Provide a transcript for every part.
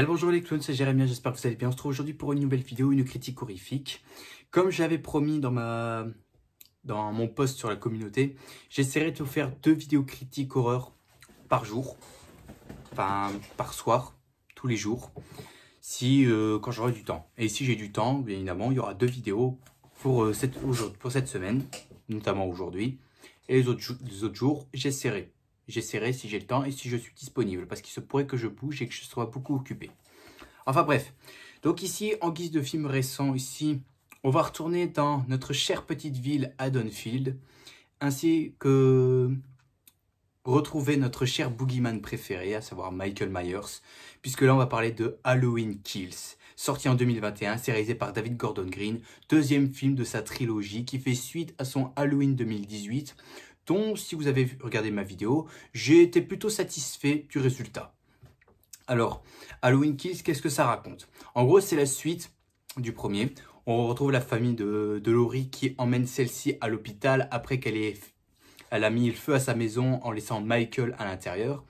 Bien le bonjour les clowns, c'est Jérémie, j'espère que vous allez bien. On se retrouve aujourd'hui pour une nouvelle vidéo, une critique horrifique. Comme j'avais promis dans mon post sur la communauté, j'essaierai de vous faire 2 vidéos critiques horreur par jour. Enfin, par soir, tous les jours, quand j'aurai du temps. Et si j'ai du temps, bien évidemment, il y aura 2 vidéos pour cette semaine, notamment aujourd'hui. Et les autres jours, j'essaierai si j'ai le temps et si je suis disponible, parce qu'il se pourrait que je bouge et que je sois beaucoup occupé. Enfin bref, donc ici, en guise de film récent, ici, on va retourner dans notre chère petite ville Haddonfield, ainsi que retrouver notre cher boogeyman préféré, à savoir Michael Myers, puisque là on va parler de Halloween Kills, sorti en 2021, c'est réalisé par David Gordon Green, deuxième film de sa trilogie qui fait suite à son Halloween 2018, dont, si vous avez regardé ma vidéo, j'ai été plutôt satisfait du résultat. Alors, Halloween Kills, qu'est-ce que ça raconte? En gros, c'est la suite du premier. On retrouve la famille de Laurie qui emmène celle-ci à l'hôpital après qu'elle a mis le feu à sa maison en laissant Michael à l'intérieur.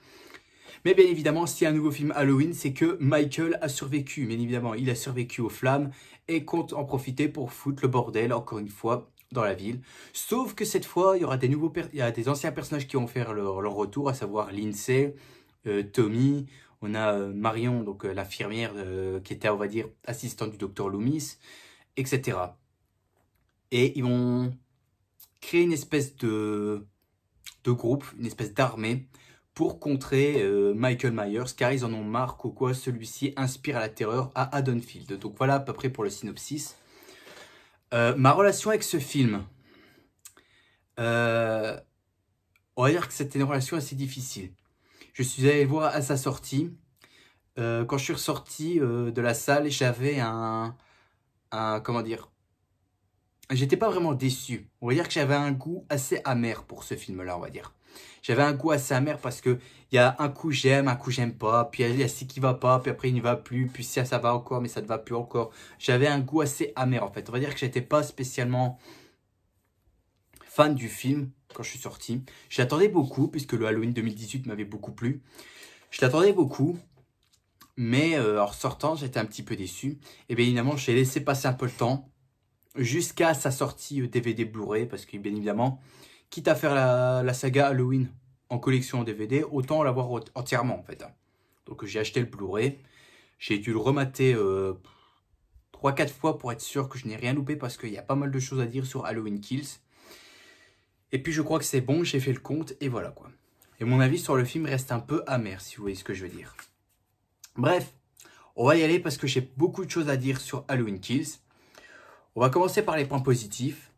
Mais bien évidemment, s'il y a un nouveau film Halloween, c'est que Michael a survécu. Bien évidemment, il a survécu aux flammes et compte en profiter pour foutre le bordel, encore une fois, dans la ville. Sauf que cette fois, il y aura des anciens personnages qui vont faire leur retour, à savoir Lindsay, Tommy, on a Marion, donc l'infirmière qui était, on va dire, assistante du docteur Loomis, etc. Et ils vont créer une espèce de groupe, une espèce d'armée pour contrer Michael Myers, car ils en ont marre qu'au quoi celui-ci inspire à la terreur à Haddonfield. Donc voilà à peu près pour le synopsis. Ma relation avec ce film, on va dire que c'était une relation assez difficile. Je suis allé le voir à sa sortie. Quand je suis ressorti de la salle, j'avais comment dire, j'étais pas vraiment déçu. On va dire que j'avais un goût assez amer pour ce film-là, on va dire. J'avais un goût assez amer parce que il y a un coup j'aime pas, puis il y a ce qui va pas, puis après il n'y va plus, puis ça va encore, mais ça ne va plus encore. J'avais un goût assez amer en fait. On va dire que j'étais pas spécialement fan du film quand je suis sorti. Je l'attendais beaucoup puisque le Halloween 2018 m'avait beaucoup plu. Je l'attendais beaucoup. Mais en sortant, j'étais un petit peu déçu. Et bien évidemment, j'ai laissé passer un peu le temps jusqu'à sa sortie DVD Blu-ray. Parce que bien évidemment, quitte à faire la saga Halloween en collection DVD, autant l'avoir entièrement en fait. Donc j'ai acheté le Blu-ray. J'ai dû le remater 3-4 fois pour être sûr que je n'ai rien loupé. Parce qu'il y a pas mal de choses à dire sur Halloween Kills. Et puis je crois que c'est bon, j'ai fait le compte et voilà quoi. Et mon avis sur le film reste un peu amer si vous voyez ce que je veux dire. Bref, on va y aller parce que j'ai beaucoup de choses à dire sur Halloween Kills. On va commencer par les points positifs.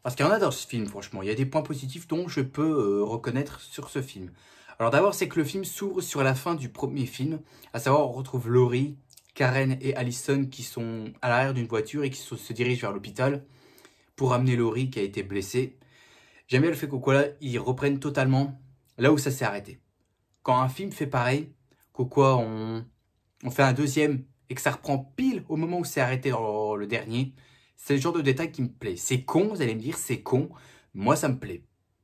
Parce qu'il y en a dans ce film, franchement. Il y a des points positifs dont je peux reconnaître sur ce film. Alors d'abord, c'est que le film s'ouvre sur la fin du premier film. À savoir, on retrouve Laurie, Karen et Allison qui sont à l'arrière d'une voiture et qui se dirigent vers l'hôpital pour amener Laurie qui a été blessée. J'aime bien le fait qu'au quoi là, ils reprennent totalement là où ça s'est arrêté. Quand un film fait pareil, qu'au quoi on fait un deuxième et que ça reprend pile au moment où c'est arrêté dans le dernier, c'est le genre de détail qui me plaît. C'est con, vous allez me dire, c'est con. Moi, ça me plaît.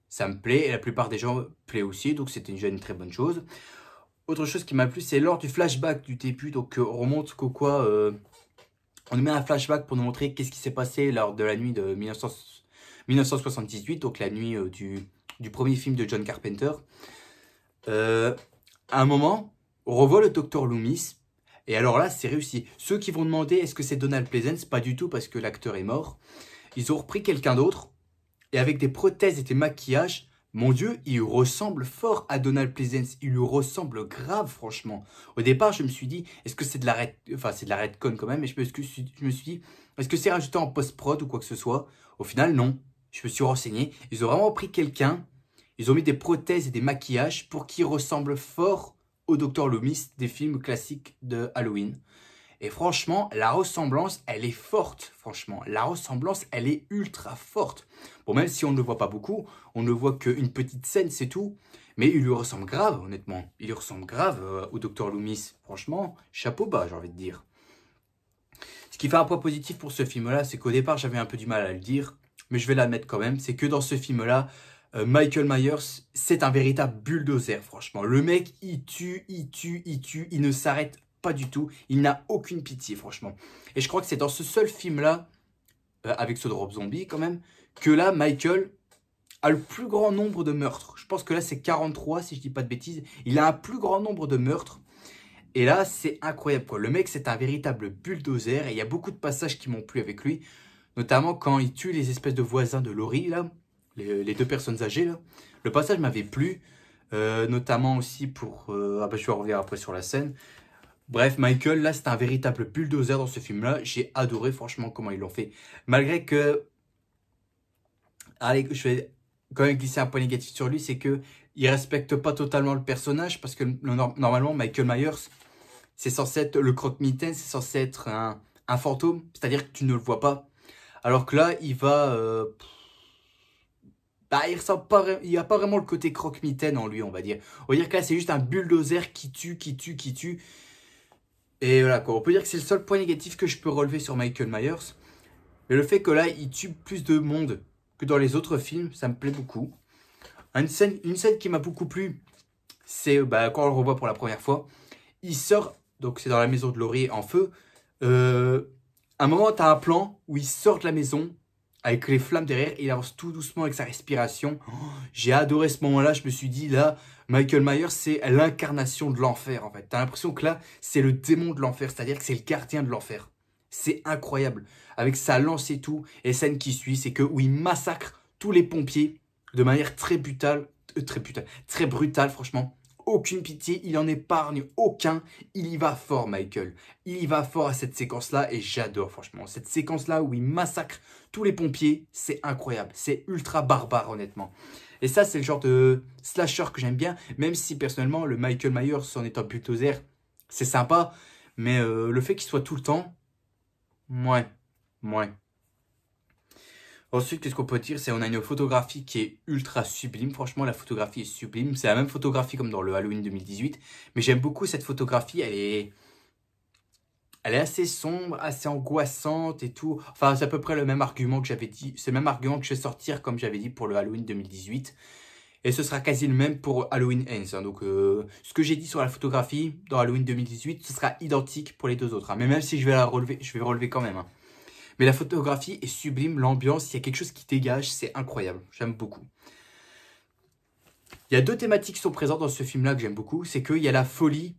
Ça me plaît et la plupart des gens plaît aussi, donc c'était déjà une très bonne chose. Autre chose qui m'a plu, c'est lors du flashback du début, donc on remonte qu'au quoi on nous met un flashback pour nous montrer qu'est-ce qui s'est passé lors de la nuit de 1978, donc la nuit du premier film de John Carpenter. À un moment, on revoit le docteur Loomis, et alors là, c'est réussi. Ceux qui vont demander est-ce que c'est Donald Pleasence, pas du tout, parce que l'acteur est mort. Ils ont repris quelqu'un d'autre, et avec des prothèses et des maquillages, mon Dieu, il ressemble fort à Donald Pleasence. Il lui ressemble grave, franchement. Au départ, je me suis dit, est-ce que c'est de la retcon quand même, mais je me suis dit, est-ce que c'est rajouté en post-prod ou quoi que ce soit? Au final, non. Je me suis renseigné. Ils ont vraiment pris quelqu'un, ils ont mis des prothèses et des maquillages pour qu'il ressemble fort au Dr Loomis des films classiques de Halloween. Et franchement, la ressemblance, elle est forte, franchement. La ressemblance, elle est ultra forte. Bon, même si on ne le voit pas beaucoup, on ne voit qu'une petite scène, c'est tout. Mais il lui ressemble grave, honnêtement. Il lui ressemble grave au Dr Loomis. Franchement, chapeau bas, j'ai envie de dire. Ce qui fait un point positif pour ce film-là, c'est qu'au départ, j'avais un peu du mal à le dire. Mais je vais l'admettre quand même. C'est que dans ce film-là, Michael Myers, c'est un véritable bulldozer, franchement. Le mec, il tue, il ne s'arrête pas du tout. Il n'a aucune pitié, franchement. Et je crois que c'est dans ce seul film-là, avec ce drop zombie quand même, que là, Michael a le plus grand nombre de meurtres. Je pense que là, c'est 43, si je dis pas de bêtises. Il a un plus grand nombre de meurtres. Et là, c'est incroyable, quoi. Le mec, c'est un véritable bulldozer. Et il y a beaucoup de passages qui m'ont plu avec lui. Notamment quand il tue les espèces de voisins de Laurie, là. Les deux personnes âgées, là. Le passage m'avait plu. Notamment aussi pour... je vais revenir après sur la scène. Bref, Michael, là, c'est un véritable bulldozer dans ce film-là. J'ai adoré, franchement, comment ils l'ont fait. Malgré que... Allez, je vais quand même glisser un point négatif sur lui, c'est que il respecte pas totalement le personnage, parce que normalement, Michael Myers, c'est censé être le croque-mitaine, c'est censé être un fantôme, c'est-à-dire que tu ne le vois pas. Alors que là, il va... il ressemble pas, il n'y a pas vraiment le côté croque-mitaine en lui, on va dire. On va dire que là, c'est juste un bulldozer qui tue. Et voilà, quoi. On peut dire que c'est le seul point négatif que je peux relever sur Michael Myers. Mais le fait que là, il tue plus de monde que dans les autres films, ça me plaît beaucoup. Une scène qui m'a beaucoup plu, c'est quand on le revoit pour la première fois. Il sort, donc c'est dans la maison de Laurie en feu. À un moment, tu as un plan où il sort de la maison avec les flammes derrière et il avance tout doucement avec sa respiration. Oh, j'ai adoré ce moment-là. Je me suis dit, là, Michael Myers, c'est l'incarnation de l'enfer, en fait. Tu as l'impression que là, c'est le démon de l'enfer, c'est-à-dire que c'est le gardien de l'enfer. C'est incroyable. Avec sa lance et tout. Et scène qui suit, c'est que où il massacre tous les pompiers de manière très brutale, franchement. Aucune pitié, il en épargne aucun. Il y va fort, Michael. Il y va fort à cette séquence-là et j'adore, franchement. Cette séquence-là où il massacre tous les pompiers, c'est incroyable. C'est ultra barbare, honnêtement. Et ça, c'est le genre de slasher que j'aime bien. Même si, personnellement, le Michael Myers en étant bulldozer, c'est sympa. Mais le fait qu'il soit tout le temps, ouais. Ensuite, qu'est-ce qu'on peut dire? C'est on a une photographie qui est ultra sublime. Franchement, la photographie est sublime. C'est la même photographie comme dans le Halloween 2018. Mais j'aime beaucoup cette photographie. Elle est assez sombre, assez angoissante et tout. Enfin, c'est à peu près le même argument que j'avais dit. C'est le même argument que je vais sortir comme j'avais dit pour le Halloween 2018. Et ce sera quasi le même pour Halloween Ends. Hein. Donc, ce que j'ai dit sur la photographie dans Halloween 2018, ce sera identique pour les deux autres. Hein. Mais même si je vais la relever, je vais relever quand même. Hein. Mais la photographie est sublime, l'ambiance, il y a quelque chose qui dégage, c'est incroyable. J'aime beaucoup. Il y a deux thématiques qui sont présentes dans ce film-là que j'aime beaucoup. C'est qu'il y a la folie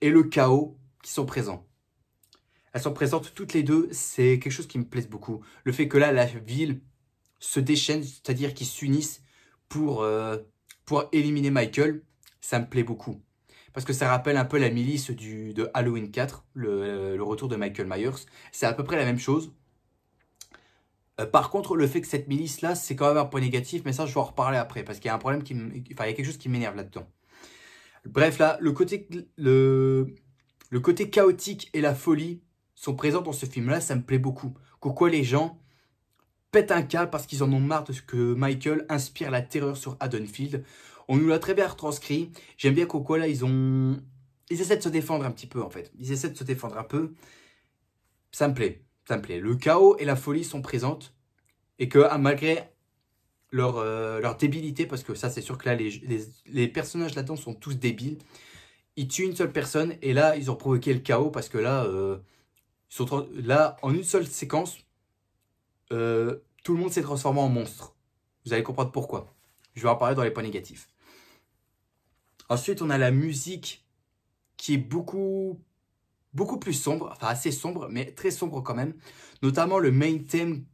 et le chaos qui sont présents. Elles sont présentes toutes les deux, c'est quelque chose qui me plaît beaucoup. Le fait que là, la ville se déchaîne, c'est-à-dire qu'ils s'unissent pour éliminer Michael, ça me plaît beaucoup. Parce que ça rappelle un peu la milice de Halloween 4, le retour de Michael Myers. C'est à peu près la même chose. Par contre, le fait que cette milice-là, c'est quand même un point négatif, mais ça, je vais en reparler après, parce qu'il y a un problème il y a quelque chose qui m'énerve là-dedans. Bref, là, le côté chaotique et la folie sont présents dans ce film-là, ça me plaît beaucoup. Pourquoi les gens pètent un câble parce qu'ils en ont marre de ce que Michael inspire la terreur sur Haddonfield. On nous l'a très bien retranscrit. J'aime bien pourquoi là, ils essaient de se défendre un petit peu, en fait. Ils essaient de se défendre un peu. Ça me plaît. Ça me plaît. Le chaos et la folie sont présentes. Et que malgré leur débilité, parce que ça, c'est sûr que là, les personnages là-dedans sont tous débiles. Ils tuent une seule personne. Et là, ils ont provoqué le chaos parce que là, là en une seule séquence, tout le monde s'est transformé en monstre. Vous allez comprendre pourquoi. Je vais en parler dans les points négatifs. Ensuite, on a la musique qui est beaucoup plus sombre, enfin assez sombre, mais très sombre quand même. Notamment le même thème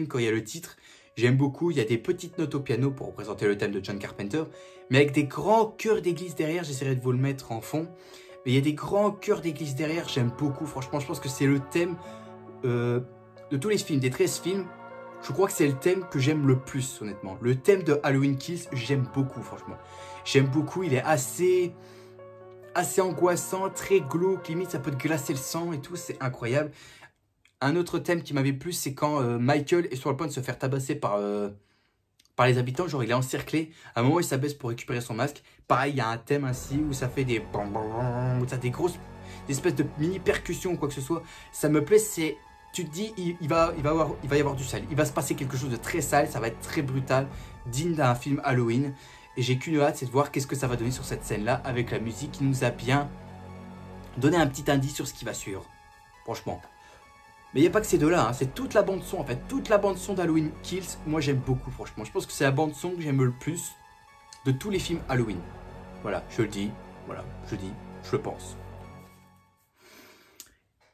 quand il y a le titre. J'aime beaucoup, il y a des petites notes au piano pour représenter le thème de John Carpenter, mais avec des grands chœurs d'église derrière, j'essaierai de vous le mettre en fond. Mais il y a des grands chœurs d'église derrière, j'aime beaucoup, franchement, je pense que c'est le thème de tous les films, des 13 films. Je crois que c'est le thème que j'aime le plus, honnêtement. Le thème de Halloween Kills, j'aime beaucoup, franchement. J'aime beaucoup, il est assez angoissant, très glauque, limite ça peut te glacer le sang et tout, c'est incroyable. Un autre thème qui m'avait plu, c'est quand Michael est sur le point de se faire tabasser par les habitants, genre il est encerclé. À un moment, il s'abaisse pour récupérer son masque. Pareil, il y a un thème ainsi où ça fait des espèces de mini percussions ou quoi que ce soit. Ça me plaît, c'est tu te dis, il va y avoir du sale. Il va se passer quelque chose de très sale, ça va être très brutal, digne d'un film Halloween. Et j'ai qu'une hâte, c'est de voir qu'est-ce que ça va donner sur cette scène-là, avec la musique qui nous a bien donné un petit indice sur ce qui va suivre. Franchement. Mais il n'y a pas que ces deux-là, hein. C'est toute la bande-son, en fait. Toute la bande-son d'Halloween Kills, moi j'aime beaucoup, franchement. Je pense que c'est la bande-son que j'aime le plus de tous les films Halloween. Voilà, je le dis. Voilà, je le pense.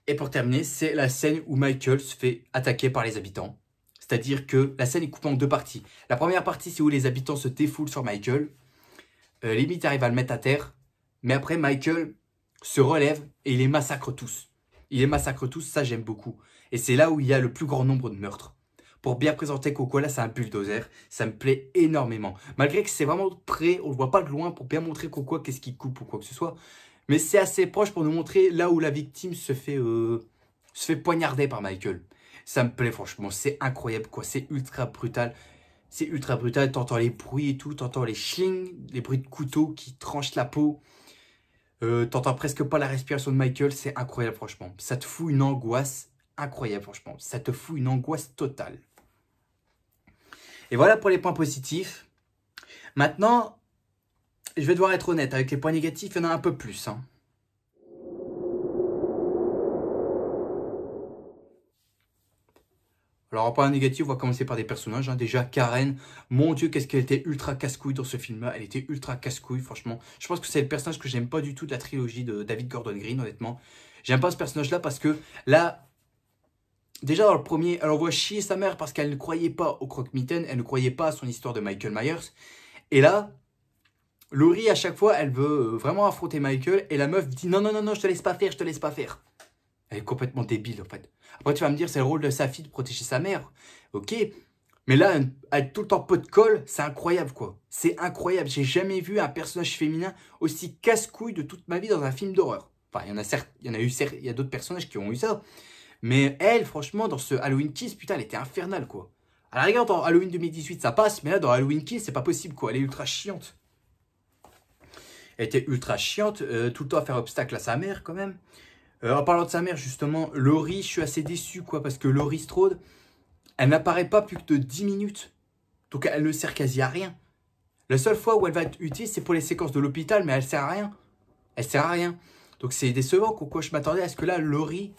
Et pour terminer, c'est la scène où Michael se fait attaquer par les habitants. C'est-à-dire que la scène est coupée en deux parties. La première partie, c'est où les habitants se défoulent sur Michael. Limite arrive à le mettre à terre. Mais après, Michael se relève et il les massacre tous. Il les massacre tous, ça j'aime beaucoup. Et c'est là où il y a le plus grand nombre de meurtres. Pour bien présenter Coco, là c'est un bulldozer. Ça me plaît énormément. Malgré que c'est vraiment près, on ne le voit pas de loin pour bien montrer Coco qu'est-ce qu'il coupe ou quoi que ce soit. Mais c'est assez proche pour nous montrer là où la victime se fait poignarder par Michael. Ça me plaît franchement, c'est incroyable quoi, c'est ultra brutal. C'est ultra brutal, t'entends les bruits et tout, t'entends les chling, les bruits de couteau qui tranchent la peau. T'entends presque pas la respiration de Michael, c'est incroyable franchement. Ça te fout une angoisse incroyable franchement, ça te fout une angoisse totale. Et voilà pour les points positifs. Maintenant, je vais devoir être honnête, avec les points négatifs, il y en a un peu plus. Hein. Alors en point négatif, on va commencer par des personnages. Hein. Déjà, Karen, mon Dieu, qu'est-ce qu'elle était ultra casse-couille dans ce film-là. Elle était ultra casse-couille, franchement. Je pense que c'est le personnage que j'aime pas du tout de la trilogie de David Gordon Green, honnêtement. J'aime pas ce personnage-là parce que là, déjà dans le premier, elle envoie chier sa mère parce qu'elle ne croyait pas au croque-mitaine, elle ne croyait pas à son histoire de Michael Myers. Et là, Laurie, à chaque fois, elle veut vraiment affronter Michael et la meuf dit non, non, non, non, je te laisse pas faire, je te laisse pas faire. Elle est complètement débile en fait. Après tu vas me dire c'est le rôle de sa fille de protéger sa mère. Ok. Mais là, être tout le temps pot de colle, c'est incroyable quoi. C'est incroyable. J'ai jamais vu un personnage féminin aussi casse-couille de toute ma vie dans un film d'horreur. Enfin, il y en a certes, il y en a eu certes, il y a d'autres personnages qui ont eu ça. Mais elle, franchement, dans ce Halloween Kills, putain, elle était infernale quoi. À la rigueur, dans Halloween 2018, ça passe, mais là, dans Halloween Kills, c'est pas possible quoi. Elle est ultra chiante. Elle était ultra chiante, tout le temps à faire obstacle à sa mère quand même. En parlant de sa mère, justement, Laurie, je suis assez déçu, quoi, parce que Laurie Strode, elle n'apparaît pas plus que de 10 minutes. Donc, elle ne sert quasi à rien. La seule fois où elle va être utile, c'est pour les séquences de l'hôpital, mais elle sert à rien. Elle sert à rien. Donc, c'est décevant, quoi. Je m'attendais à ce que là, Laurie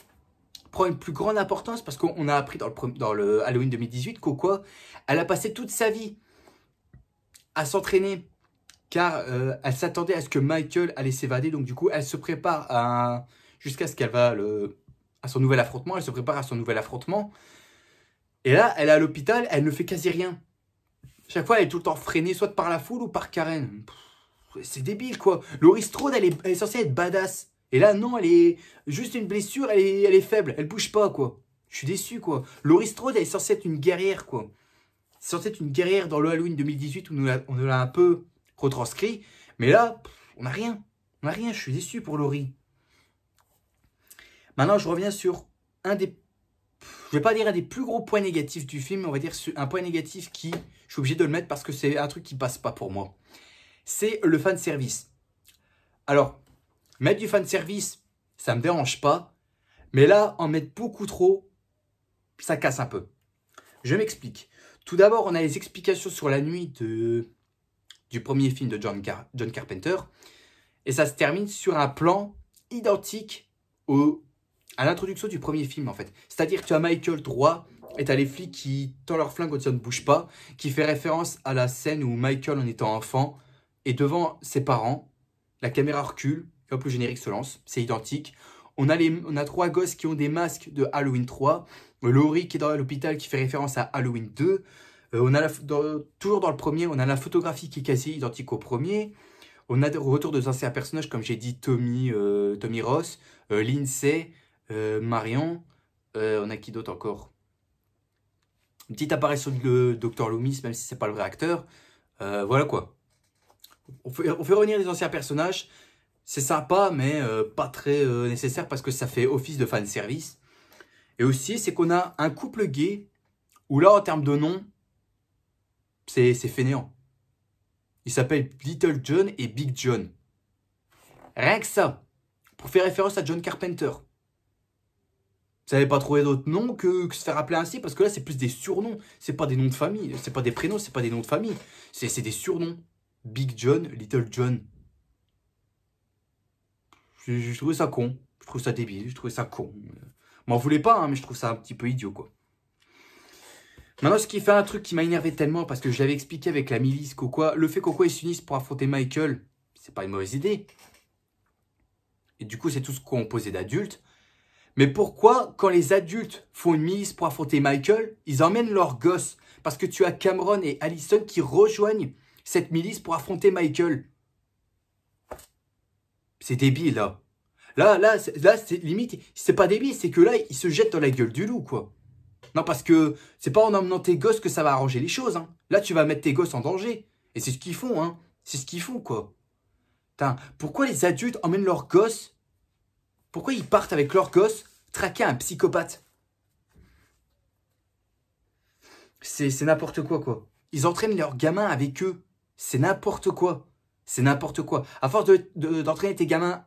prend une plus grande importance, parce qu'on a appris dans le Halloween 2018 qu'O'Quo, elle a passé toute sa vie à s'entraîner, car elle s'attendait à ce que Michael allait s'évader. Donc, du coup, elle se prépare à... jusqu'à ce qu'elle va à son nouvel affrontement. Elle se prépare à son nouvel affrontement. Et là, elle est à l'hôpital, elle ne fait quasi rien. Chaque fois, elle est tout le temps freinée, soit par la foule ou par Karen. C'est débile, quoi. Laurie Strode, elle est censée être badass. Et là, non, elle est juste une blessure, elle est faible. Elle bouge pas, quoi. Je suis déçu, quoi. Laurie Strode, elle est censée être une guerrière, quoi. C'est censé être une guerrière dans le Halloween 2018 où on nous l'a un peu retranscrit. Mais là, on n'a rien. On n'a rien, je suis déçu pour Laurie. Maintenant, je reviens sur un des... Je vais pas dire un des plus gros points négatifs du film, mais on va dire un point négatif qui... Je suis obligé de le mettre parce que c'est un truc qui passe pas pour moi. C'est le fanservice. Alors, mettre du fanservice, ça me dérange pas. Mais là, en mettre beaucoup trop, ça casse un peu. Je m'explique. Tout d'abord, on a les explications sur la nuit du premier film de John Carpenter. Et ça se termine sur un plan identique à l'introduction du premier film, en fait. C'est-à-dire que tu as Michael droit et tu as les flics qui tendent leur flingue quand ça ne bouge pas, qui fait référence à la scène où Michael, en étant enfant, est devant ses parents, la caméra recule, et hop, le générique se lance, c'est identique. On a trois gosses qui ont des masques de Halloween 3, Laurie qui est dans l'hôpital qui fait référence à Halloween 2, toujours dans le premier, on a la photographie qui est quasi identique au premier. On a des retours de anciens personnages, comme j'ai dit, Tommy Ross, Lindsay, Marion. On a qui d'autre encore? Une petite apparition de Dr Loomis, même si c'est pas le vrai acteur. Voilà quoi. On fait revenir les anciens personnages. C'est sympa, mais pas très nécessaire parce que ça fait office de fanservice. Et aussi, c'est qu'on a un couple gay où là, en termes de nom, c'est fainéant. Il s'appelle Little John et Big John. Rien que ça. Pour faire référence à John Carpenter. savez pas trouver d'autres noms que se faire appeler ainsi, parce que là, c'est plus des surnoms. C'est pas des noms de famille, c'est pas des prénoms, c'est pas des noms de famille. C'est des surnoms. Big John, Little John. Je trouvais ça con. Je trouve ça débile, je trouvais ça con. M'en voulez pas, hein, mais je trouve ça un petit peu idiot, quoi. Maintenant, ce qui fait un truc qui m'a énervé tellement, parce que je l'avais expliqué avec la milice, quoi, le fait qu'Okoye s'unisse pour affronter Michael, c'est pas une mauvaise idée. Et du coup, c'est tout ce composé d'adultes. Mais pourquoi, quand les adultes font une milice pour affronter Michael, ils emmènent leurs gosses? Parce que tu as Cameron et Allison qui rejoignent cette milice pour affronter Michael. C'est débile, là. Là, c'est limite, c'est pas débile, c'est que là, ils se jettent dans la gueule du loup, quoi. Non, parce que c'est pas en emmenant tes gosses que ça va arranger les choses, hein. Là, tu vas mettre tes gosses en danger. Et c'est ce qu'ils font, hein. C'est ce qu'ils font, quoi. Putain, pourquoi les adultes emmènent leurs gosses? Pourquoi ils partent avec leurs gosses traquer un psychopathe? C'est n'importe quoi, quoi. Ils entraînent leurs gamins avec eux. C'est n'importe quoi. C'est n'importe quoi. À force d'entraîner tes gamins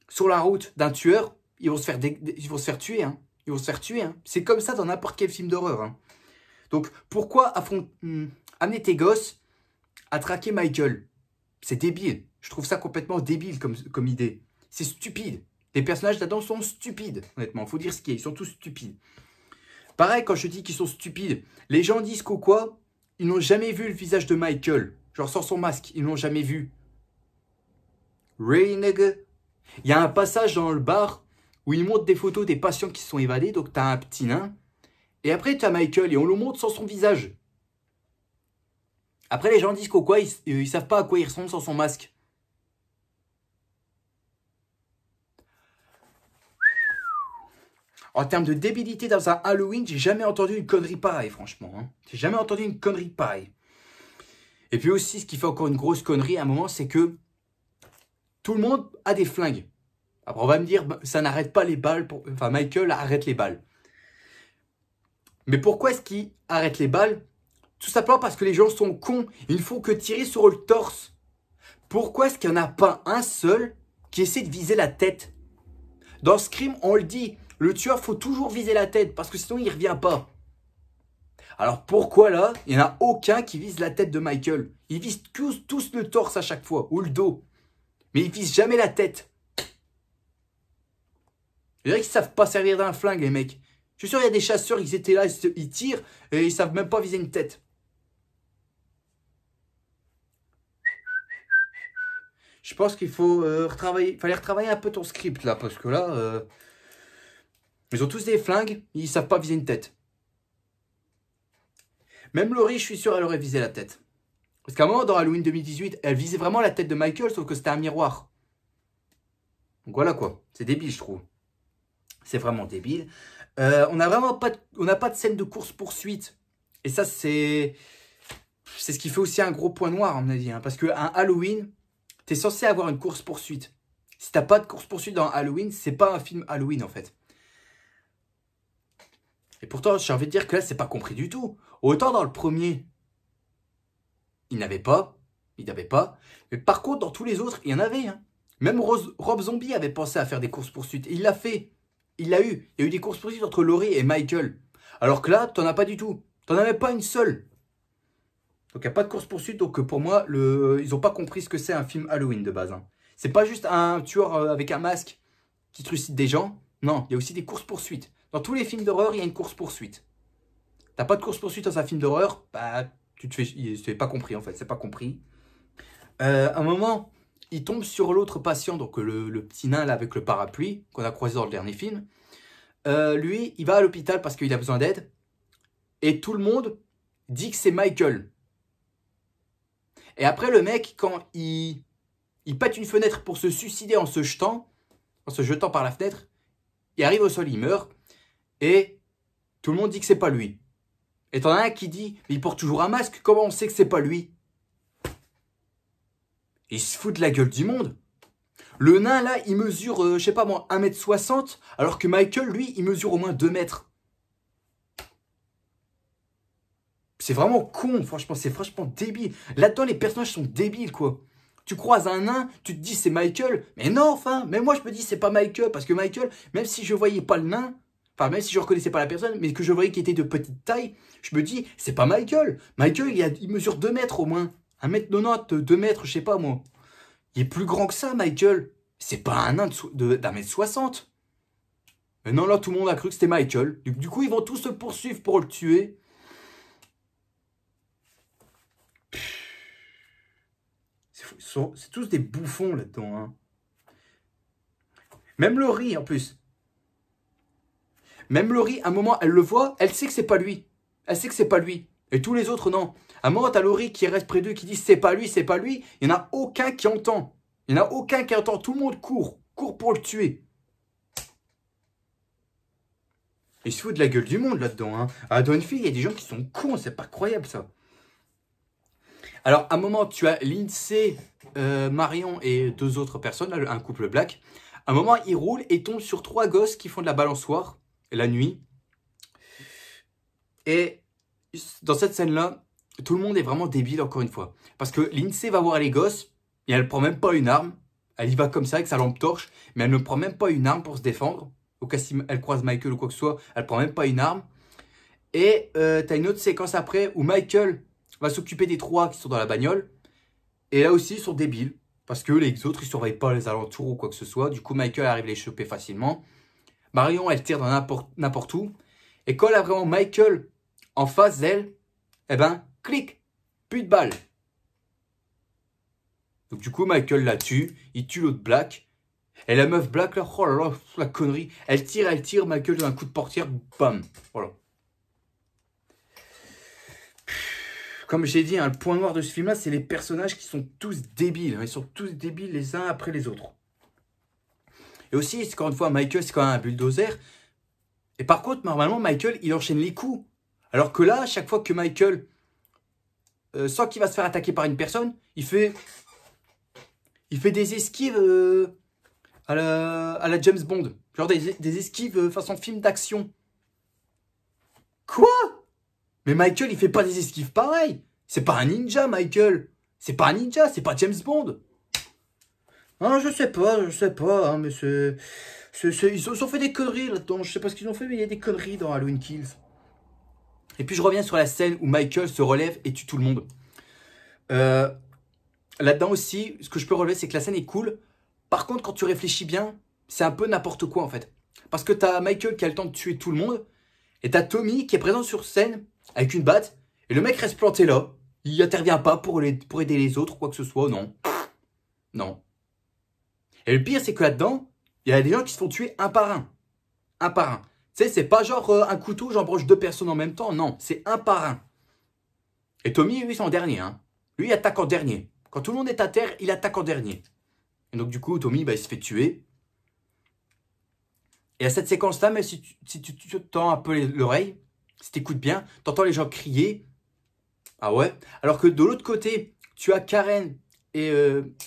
sur la route d'un tueur, ils vont se faire tuer, hein. Ils vont se faire tuer, hein. C'est comme ça dans n'importe quel film d'horreur, hein. Donc, pourquoi amener tes gosses à traquer Michael? C'est débile. Je trouve ça complètement débile comme idée. C'est stupide. Les personnages là-dedans sont stupides, honnêtement. Faut dire ce qu'il y a. Ils sont tous stupides. Pareil, quand je dis qu'ils sont stupides, les gens disent quoi? Ils n'ont jamais vu le visage de Michael. Genre sans son masque, ils l'ont jamais vu. Really, nigga? Il y a un passage dans le bar où ils montrent des photos des patients qui se sont évadés. Donc, t'as un petit nain. Et après, t'as Michael et on le montre sans son visage. Après, les gens disent ils savent pas à quoi il ressemble sans son masque. En termes de débilité dans un Halloween, j'ai jamais entendu une connerie pareille, franchement. Hein. J'ai jamais entendu une connerie pareille. Et puis aussi, ce qui fait encore une grosse connerie à un moment, c'est que tout le monde a des flingues. Après, on va me dire, ça n'arrête pas les balles. Enfin, Michael arrête les balles. Mais pourquoi est-ce qu'il arrête les balles? Tout simplement parce que les gens sont cons. Ils ne font que tirer sur le torse. Pourquoi est-ce qu'il n'y en a pas un seul qui essaie de viser la tête? Dans Scream, on le dit, le tueur, faut toujours viser la tête parce que sinon, il ne revient pas. Alors pourquoi là, il n'y en a aucun qui vise la tête de Michael? Ils visent tous le torse à chaque fois, ou le dos. Mais ils visent jamais la tête. Je dirais qu'ils ne savent pas servir d'un flingue, les mecs. Je suis sûr qu'il y a des chasseurs, ils étaient là, ils tirent, et ils ne savent même pas viser une tête. Je pense qu'il faut retravailler. Il fallait retravailler un peu ton script là, parce que là, ils ont tous des flingues, ils savent pas viser une tête. Même Laurie, je suis sûr, elle aurait visé la tête. Parce qu'à un moment, dans Halloween 2018, elle visait vraiment la tête de Michael, sauf que c'était un miroir. Donc voilà quoi, c'est débile, je trouve. C'est vraiment débile. On n'a pas de scène de course-poursuite. Et ça, c'est ce qui fait aussi un gros point noir, à mon avis. Hein, parce qu'un Halloween, t'es censé avoir une course-poursuite. Si t'as pas de course-poursuite dans Halloween, c'est pas un film Halloween, en fait. Et pourtant, j'ai envie de dire que là, c'est pas compris du tout. Autant dans le premier, il n'avait pas. Mais par contre, dans tous les autres, il y en avait. Hein. Même Rob Zombie avait pensé à faire des courses-poursuites. Et il l'a fait. Il l'a eu. Il y a eu des courses-poursuites entre Laurie et Michael. Alors que là, t'en as pas du tout. T'en avais pas une seule. Donc, il n'y a pas de course-poursuite. Donc, pour moi, ils n'ont pas compris ce que c'est un film Halloween de base. Hein. C'est pas juste un tueur avec un masque qui trucide des gens. Non, il y a aussi des courses-poursuites. Dans tous les films d'horreur, il y a une course-poursuite. T'as pas de course-poursuite dans un film d'horreur, bah, c'est pas compris en fait, c'est pas compris. À un moment, il tombe sur l'autre patient, donc le petit nain là avec le parapluie, qu'on a croisé dans le dernier film. Lui, il va à l'hôpital parce qu'il a besoin d'aide. Et tout le monde dit que c'est Michael. Et après, le mec, quand il pète une fenêtre pour se suicider en se jetant par la fenêtre, il arrive au sol, il meurt. Et tout le monde dit que c'est pas lui. Et t'en as un qui dit, mais il porte toujours un masque, comment on sait que c'est pas lui? Il se fout de la gueule du monde. Le nain là, il mesure, je sais pas moi, 1m60, alors que Michael, lui, il mesure au moins 2 mètres. C'est vraiment con, franchement, c'est franchement débile. Là-dedans, les personnages sont débiles, quoi. Tu croises un nain, tu te dis c'est Michael. Mais non, enfin, même moi je me dis c'est pas Michael. Parce que Michael, même si je voyais pas le nain, enfin même si je reconnaissais pas la personne, mais que je voyais qu'il était de petite taille, je me dis c'est pas Michael. Michael, il mesure 2 mètres au moins. 1m90, 2 mètres, je sais pas moi. Il est plus grand que ça, Michael. C'est pas un nain d'1m60. Mais non, là, tout le monde a cru que c'était Michael. Du coup, ils vont tous se poursuivre pour le tuer. C'est tous des bouffons là-dedans. Hein. Même Laurie, en plus. Même Laurie, à un moment, elle le voit, elle sait que c'est pas lui. Elle sait que c'est pas lui. Et tous les autres, non. À un moment, t'as Laurie qui reste près d'eux, qui dit c'est pas lui, c'est pas lui. Il n'y en a aucun qui entend. Il n'y en a aucun qui entend. Tout le monde court. Court pour le tuer. Il se fout de la gueule du monde là-dedans. Hein. À Dawnfield, il y a des gens qui sont cons. C'est pas croyable, ça. Alors, à un moment, tu as Lindsay, Marion et 2 autres personnes, un couple black. À un moment, ils roulent et tombent sur 3 gosses qui font de la balançoire la nuit. Et dans cette scène-là, tout le monde est vraiment débile encore une fois. Parce que Lindsay va voir les gosses et elle prend même pas une arme. Elle y va comme ça avec sa lampe torche, mais elle ne prend même pas une arme pour se défendre. Au cas si elle croise Michael ou quoi que ce soit, elle prend même pas une arme. Et t'as une autre séquence après où Michael va s'occuper des 3 qui sont dans la bagnole. Et là aussi, ils sont débiles. Parce que les autres, ils surveillent pas les alentours ou quoi que ce soit. Du coup, Michael arrive à les choper facilement. Marion, elle tire dans n'importe où. Et quand elle a vraiment Michael en face d'elle, eh ben, clic, plus de balles. Donc du coup, Michael la tue. Il tue l'autre black. Et la meuf black, là, oh là là, la connerie. Elle tire, Michael donne un coup de portière, bam. Voilà. Comme j'ai dit, hein, le point noir de ce film-là, c'est les personnages qui sont tous débiles. Hein, ils sont tous débiles les uns après les autres. Et aussi, encore une fois, Michael, c'est quand même un bulldozer. Et par contre, normalement, Michael, il enchaîne les coups. Alors que là, chaque fois que Michael sent qu'il va se faire attaquer par une personne, il fait des esquives à la James Bond. Genre des esquives façon film d'action. Quoi? Mais Michael, il fait pas des esquives pareilles. C'est pas un ninja, Michael. C'est pas un ninja, c'est pas James Bond. Ah, je sais pas, hein, mais ils ont fait des conneries là-dedans. Je sais pas ce qu'ils ont fait, mais il y a des conneries dans Halloween Kills. Et puis je reviens sur la scène où Michael se relève et tue tout le monde. Là-dedans aussi, ce que je peux relever, c'est que la scène est cool. Par contre, quand tu réfléchis bien, c'est un peu n'importe quoi en fait. Parce que t'as Michael qui a le temps de tuer tout le monde. Et t'as Tommy qui est présent sur scène avec une batte. Et le mec reste planté là. Il intervient pas pour aider les autres, quoi que ce soit, non. Non. Et le pire, c'est que là-dedans, il y a des gens qui se font tuer un par un. Un par un. Tu sais, c'est pas genre un couteau, j'embroche 2 personnes en même temps. Non, c'est un par un. Et Tommy, lui, c'est en dernier. Hein. Lui, il attaque en dernier. Quand tout le monde est à terre, il attaque en dernier. Et donc, du coup, Tommy, bah, il se fait tuer. Et à cette séquence-là, même si tu tends un peu l'oreille, si tu écoutes bien, tu entends les gens crier. Ah ouais? Alors que de l'autre côté, tu as Karen et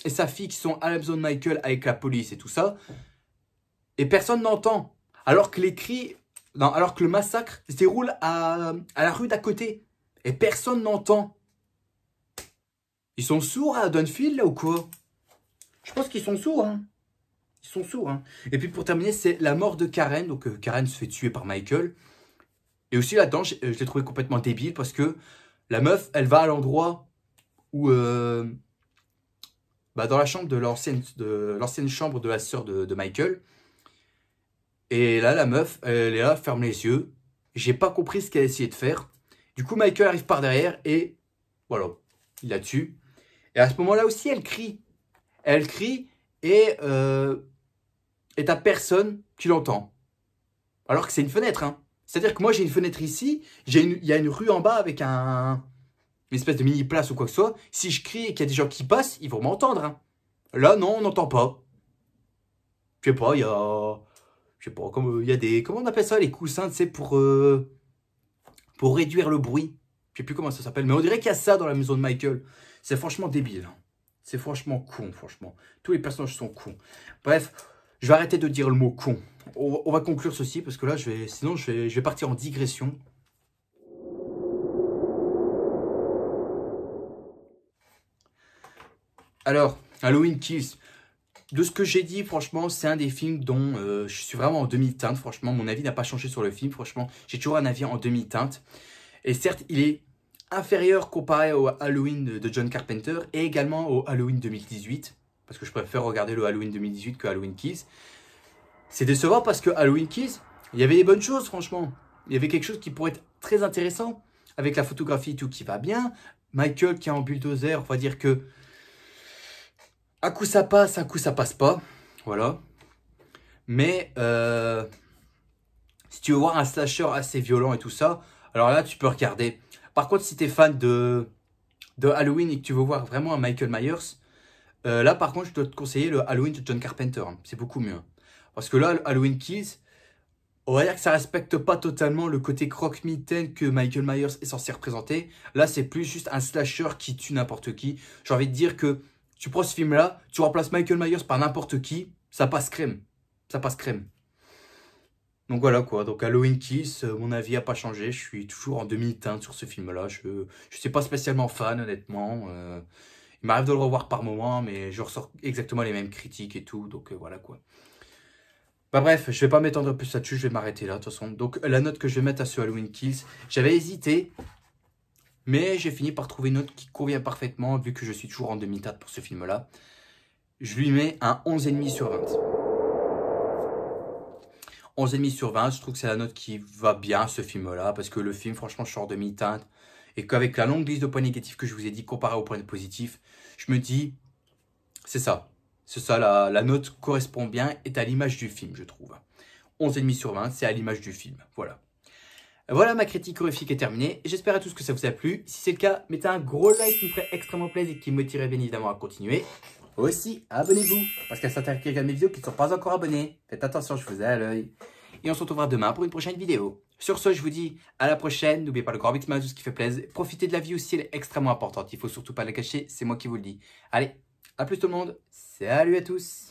sa fille qui sont à la maison de Michael avec la police et tout ça. Et personne n'entend. Alors que les cris, non, alors que le massacre se déroule à la rue d'à côté. Et personne n'entend. Ils sont sourds à Dawnfield là ou quoi? Je pense qu'ils sont sourds, hein. Ils sont sourds, hein. Et puis pour terminer, c'est la mort de Karen. Donc Karen se fait tuer par Michael. Et aussi là-dedans, je l'ai trouvé complètement débile parce que la meuf, elle va à l'endroit où... dans la chambre de l'ancienne chambre de la sœur de Michael. Et là, la meuf, elle est là, ferme les yeux. J'ai pas compris ce qu'elle a essayé de faire. Du coup, Michael arrive par derrière et voilà, il la tue. Et à ce moment-là aussi, elle crie. Elle crie et t'as personne qui l'entend. Alors que c'est une fenêtre, hein. C'est-à-dire que moi, j'ai une fenêtre ici, il y a une rue en bas avec une espèce de mini-place ou quoi que ce soit. Si je crie et qu'il y a des gens qui passent, ils vont m'entendre, hein. Là, non, on n'entend pas. Je sais pas, il y a... Je sais pas, il y a des... Comment on appelle ça, les coussins, tu sais, pour réduire le bruit. Je sais plus comment ça s'appelle, mais on dirait qu'il y a ça dans la maison de Michael. C'est franchement débile. C'est franchement con, franchement. Tous les personnages sont cons. Bref, je vais arrêter de dire le mot con. On va conclure ceci, parce que là, sinon, je vais partir en digression. Alors, Halloween Kills. De ce que j'ai dit, franchement, c'est un des films dont je suis vraiment en demi-teinte. Franchement, mon avis n'a pas changé sur le film. Franchement, j'ai toujours un avis en demi-teinte. Et certes, il est inférieur comparé au Halloween de John Carpenter et également au Halloween 2018. Parce que je préfère regarder le Halloween 2018 que Halloween Kills. C'est décevant parce que Halloween Kills, il y avait des bonnes choses, franchement. Il y avait quelque chose qui pourrait être très intéressant. Avec la photographie et tout qui va bien. Michael qui est en bulldozer, on va dire que un coup ça passe, un coup ça passe pas. Voilà. Mais si tu veux voir un slasher assez violent et tout ça, alors là tu peux regarder. Par contre, si tu es fan de Halloween et que tu veux voir vraiment un Michael Myers, là par contre je dois te conseiller le Halloween de John Carpenter. C'est beaucoup mieux. Parce que là, Halloween Kills, on va dire que ça respecte pas totalement le côté croque-mitaine que Michael Myers est censé représenter. Là, c'est plus juste un slasher qui tue n'importe qui. J'ai envie de dire que tu prends ce film-là, tu remplaces Michael Myers par n'importe qui, ça passe crème. Ça passe crème. Donc voilà quoi. Donc Halloween Kills, mon avis n'a pas changé. Je suis toujours en demi-teinte sur ce film-là. Je ne suis pas spécialement fan, honnêtement. Il m'arrive de le revoir par moment, mais je ressors exactement les mêmes critiques et tout. Donc voilà quoi. Bah bref, je vais pas m'étendre plus là-dessus, je vais m'arrêter là de toute façon. Donc la note que je vais mettre à ce Halloween Kills, j'avais hésité, mais j'ai fini par trouver une note qui convient parfaitement, vu que je suis toujours en demi-teinte pour ce film-là. Je lui mets un 11,5 sur 20. 11,5 sur 20, je trouve que c'est la note qui va bien à ce film-là, parce que le film, franchement, je suis en demi-teinte, et qu'avec la longue liste de points négatifs que je vous ai dit, comparé aux points positifs, je me dis, c'est ça. C'est ça, la note correspond bien, est à l'image du film, je trouve. 11,5 sur 20, c'est à l'image du film. Voilà. Voilà, ma critique horrifique est terminée. J'espère à tous que ça vous a plu. Si c'est le cas, mettez un gros like qui me ferait extrêmement plaisir et qui me motiverait bien évidemment à continuer. Aussi, abonnez-vous, parce qu'il y a certains qui regardent mes vidéos qui ne sont pas encore abonnés. Faites attention, je vous ai à l'œil. Et on se retrouvera demain pour une prochaine vidéo. Sur ce, je vous dis à la prochaine. N'oubliez pas le grand big smile, tout ce qui fait plaisir. Profitez de la vie aussi, elle est extrêmement importante. Il ne faut surtout pas la cacher, c'est moi qui vous le dis. Allez, à plus tout le monde. Salut à tous.